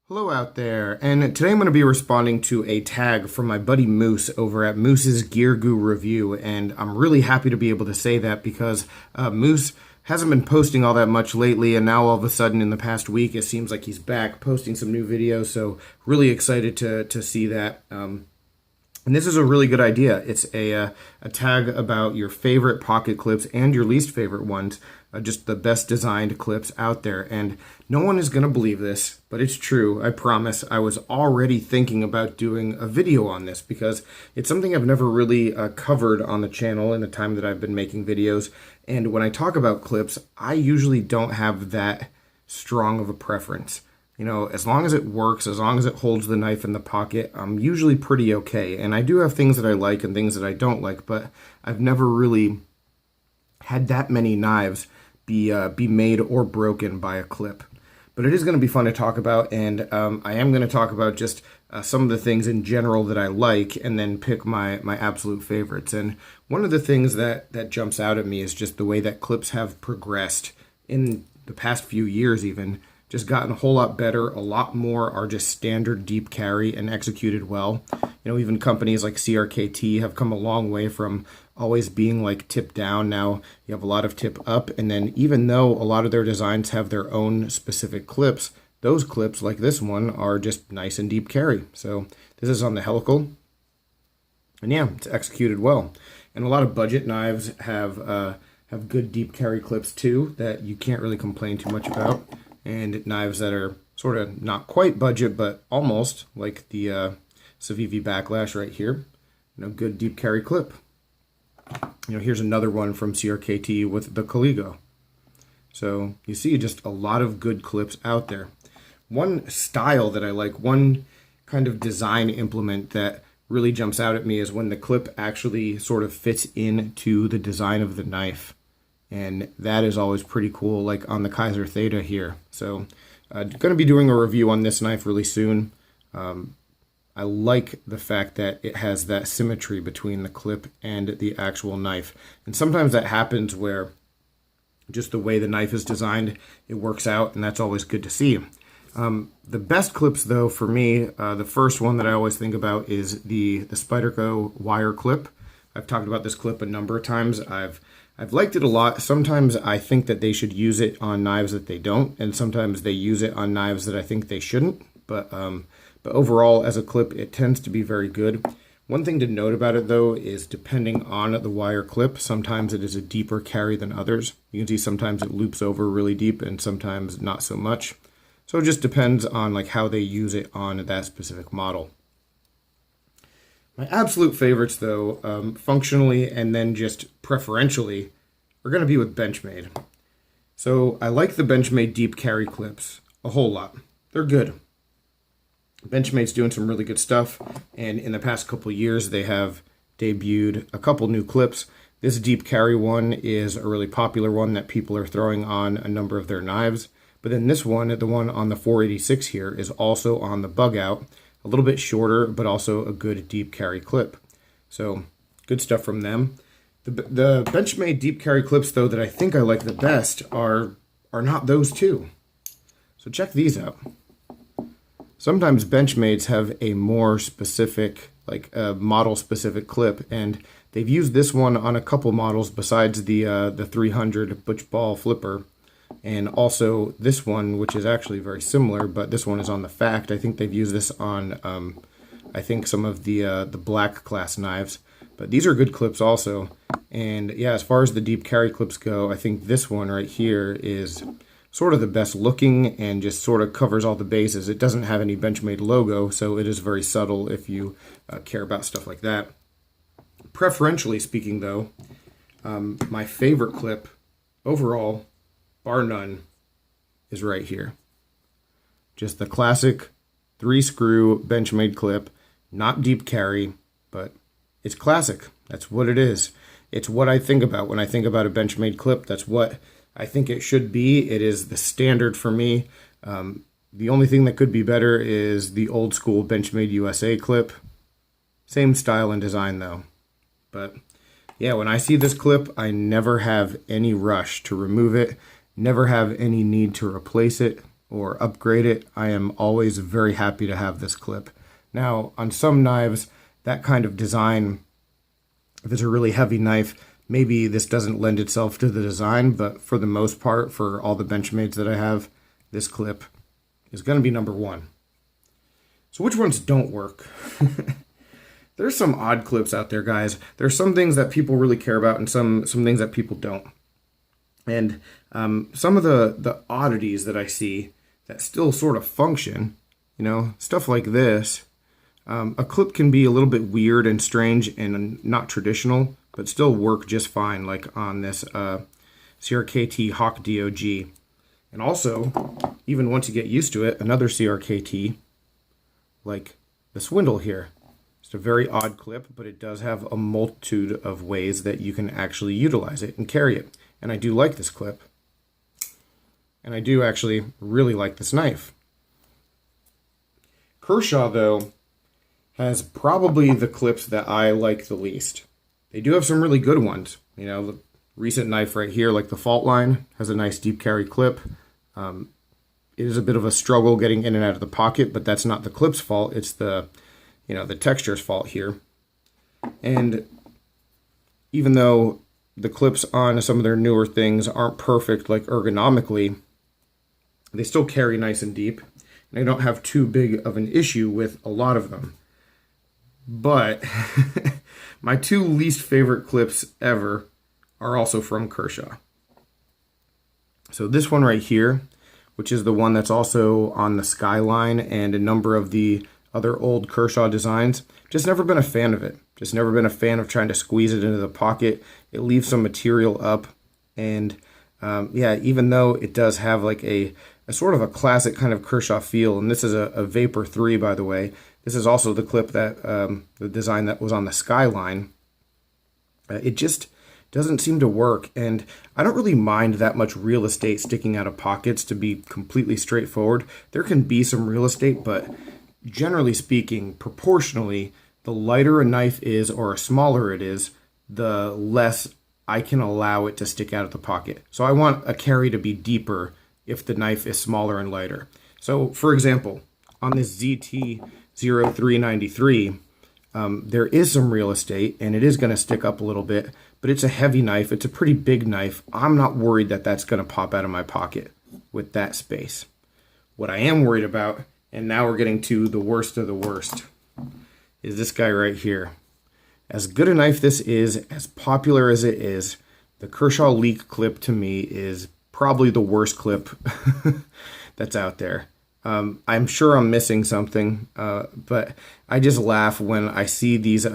Hello out there, and today I'm going to be responding to a tag from my buddy Moose over at Moose's Gear Goo Review, and I'm really happy to be able to say that because Moose hasn't been posting all that much lately, and now all of a sudden in the past week it seems like he's back posting some new videos, so really excited to see that. And this is a really good idea. It's a tag about your favorite pocket clips and your least favorite ones, just the best designed clips out there. And no one is going to believe this, but it's true. I promise. I was already thinking about doing a video on this because it's something I've never really covered on the channel in the time that I've been making videos. And when I talk about clips, I usually don't have that strong of a preference. You know, as long as it works, as long as it holds the knife in the pocket, I'm usually pretty okay. And I do have things that I like and things that I don't like, but I've never really had that many knives be made or broken by a clip. But it is going to be fun to talk about, and I am going to talk about just some of the things in general that I like, and then pick my absolute favorites. And one of the things that jumps out at me is just the way that clips have progressed in the past few years even. Just gotten a whole lot better. A lot more are just standard deep carry and executed well. You know, even companies like CRKT have come a long way from always being like tip down. Now you have a lot of tip up. And then even though a lot of their designs have their own specific clips, those clips like this one are just nice and deep carry. So this is on the helical. And yeah, it's executed well. And a lot of budget knives have good deep carry clips too that you can't really complain too much about. And knives that are sort of not quite budget, but almost, like the Civivi Backlash right here. You know, good deep carry clip. You know, here's another one from CRKT with the Caligo. So you see just a lot of good clips out there. One style that I like, one kind of design implement that really jumps out at me is when the clip actually sort of fits into the design of the knife. And that is always pretty cool, like on the Kaiser Theta here. So going to be doing a review on this knife really soon. I like the fact that it has that symmetry between the clip and the actual knife. And sometimes that happens where just the way the knife is designed, it works out, and that's always good to see. The best clips, though, for me, the first one that I always think about is the Spyderco wire clip. I've talked about this clip a number of times. I've liked it a lot. Sometimes I think that they should use it on knives that they don't, and sometimes they use it on knives that I think they shouldn't. But overall, as a clip, it tends to be very good. One thing to note about it, though, is depending on the wire clip, sometimes it is a deeper carry than others. You can see sometimes it loops over really deep and sometimes not so much. So it just depends on like how they use it on that specific model. My absolute favorites, though, functionally and then just preferentially, are going to be with Benchmade. So I like the Benchmade deep carry clips a whole lot. They're good. Benchmade's doing some really good stuff, and in the past couple years they have debuted a couple new clips. This deep carry one is a really popular one that people are throwing on a number of their knives. But then this one, the one on the 486 here, is also on the bug out. A little bit shorter, but also a good deep carry clip. So good stuff from them. The Benchmade deep carry clips, though, that I think I like the best are not those two. So check these out. Sometimes Benchmades have a more specific, like a model-specific clip, and they've used this one on a couple models besides the 300 Butch Ball flipper. And also this one, which is actually very similar, but this one is on the Fact. I think they've used this on, I think some of the black class knives. But these are good clips also. And yeah, as far as the deep carry clips go, I think this one right here is sort of the best looking and just sort of covers all the bases. It doesn't have any Benchmade logo, so it is very subtle if you care about stuff like that. Preferentially speaking, though, my favorite clip overall, bar none, is right here. Just the classic 3-screw Benchmade clip, not deep carry, but it's classic. That's what it is. It's what I think about when I think about a Benchmade clip. That's what I think it should be. It is the standard for me. The only thing that could be better is the old school Benchmade USA clip. Same style and design though. But yeah, when I see this clip, I never have any rush to remove it. Never have any need to replace it. or upgrade it, I am always very happy to have this clip. Now, on some knives, that kind of design, if it's a really heavy knife, maybe this doesn't lend itself to the design, but for the most part, for all the Benchmades that I have, this clip is going to be number one. So which ones don't work? There's some odd clips out there, guys. There's some things that people really care about and some things that people don't. And some of the oddities that I see that still sort of function, you know, stuff like this. A clip can be a little bit weird and strange and not traditional, but still work just fine, like on this CRKT Hawk DOG. And also, even once you get used to it, another CRKT, like the Swindle here. It's a very odd clip, but it does have a multitude of ways that you can actually utilize it and carry it. And I do like this clip. And I do actually really like this knife. Kershaw, though, has probably the clips that I like the least. They do have some really good ones. You know, the recent knife right here, like the Fault Line, has a nice deep carry clip. It is a bit of a struggle getting in and out of the pocket, but that's not the clip's fault. It's the, you know, the texture's fault here. And even though the clips on some of their newer things aren't perfect, like ergonomically, they still carry nice and deep. And I don't have too big of an issue with a lot of them. But my two least favorite clips ever are also from Kershaw. So this one right here, which is the one that's also on the Skyline and a number of the other old Kershaw designs, just never been a fan of it. Just never been a fan of trying to squeeze it into the pocket. It leaves some material up. And yeah, even though it does have like a sort of a classic kind of Kershaw feel, and this is a Vapor 3, by the way. This is also the clip that, the design that was on the Skyline. It just doesn't seem to work, and I don't really mind that much real estate sticking out of pockets, to be completely straightforward. There can be some real estate, but generally speaking, proportionally, the lighter a knife is or smaller it is, the less I can allow it to stick out of the pocket. So I want a carry to be deeper if the knife is smaller and lighter. So for example, on this ZT-0393, there is some real estate and it is going to stick up a little bit, but it's a heavy knife. It's a pretty big knife. I'm not worried that that's going to pop out of my pocket with that space. What I am worried about, and now we're getting to the worst of the worst, is this guy right here. As good a knife this is, as popular as it is, the Kershaw Leak clip to me is probably the worst clip that's out there. I'm sure I'm missing something, but I just laugh when I see these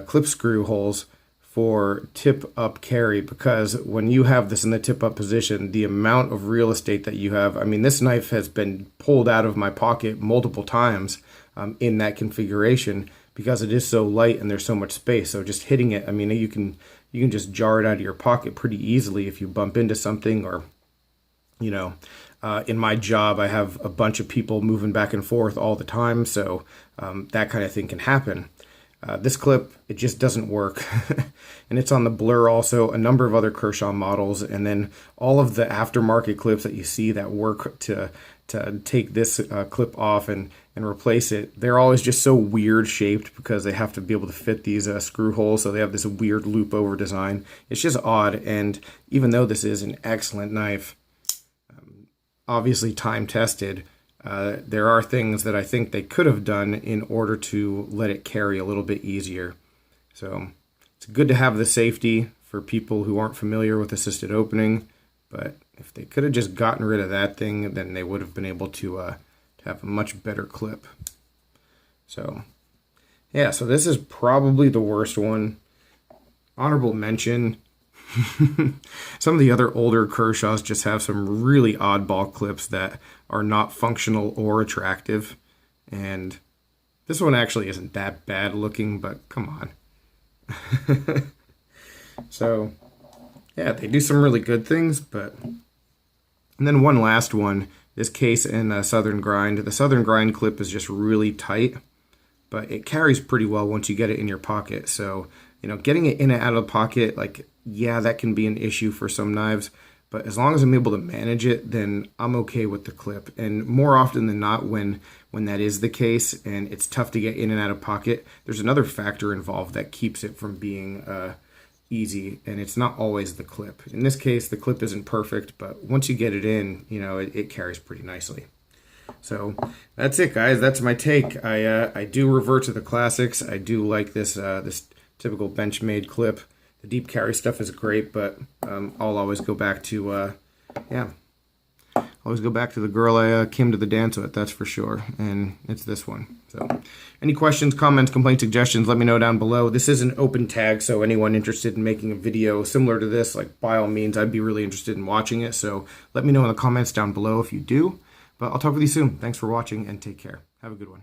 clip screw holes for tip-up carry, because when you have this in the tip-up position, the amount of real estate that you have, I mean, this knife has been pulled out of my pocket multiple times in that configuration because it is so light and there's so much space. So just hitting it, I mean, you can just jar it out of your pocket pretty easily if you bump into something, or, you know, in my job, I have a bunch of people moving back and forth all the time, so that kind of thing can happen. This clip, it just doesn't work. And it's on the Blur also, a number of other Kershaw models, and then all of the aftermarket clips that you see that work to take this clip off and replace it. They're always just so weird shaped because they have to be able to fit these screw holes, so they have this weird loop over design. It's just odd, and even though this is an excellent knife, obviously time tested, there are things that I think they could have done in order to let it carry a little bit easier. So it's good to have the safety for people who aren't familiar with assisted opening, but if they could have just gotten rid of that thing, then they would have been able to have a much better clip. So yeah, so this is probably the worst one. Honorable mention, some of the other older Kershaws just have some really oddball clips that are not functional or attractive. And this one actually isn't that bad looking, but come on. So, yeah, they do some really good things, but... And then one last one, this case in Southern Grind. The Southern Grind clip is just really tight, but it carries pretty well once you get it in your pocket. So, you know, getting it in and out of the pocket, like, yeah, that can be an issue for some knives, But as long as I'm able to manage it, then I'm okay with the clip. And more often than not, when that is the case and it's tough to get in and out of pocket, there's another factor involved that keeps it from being easy, and it's not always the clip. In this case, the clip isn't perfect, but once you get it in, you know, it carries pretty nicely. So that's it, guys. That's my take. I do revert to the classics. I do like this this typical Benchmade clip. The deep carry stuff is great, but I'll always go back to always go back to the girl I came to the dance with, that's for sure, and it's this one. So any questions, comments, complaints, suggestions, let me know down below. This is an open tag, so anyone interested in making a video similar to this, like, by all means, I'd be really interested in watching it. So let me know in the comments down below if you do. But I'll talk with you soon. Thanks for watching, and take care. Have a good one.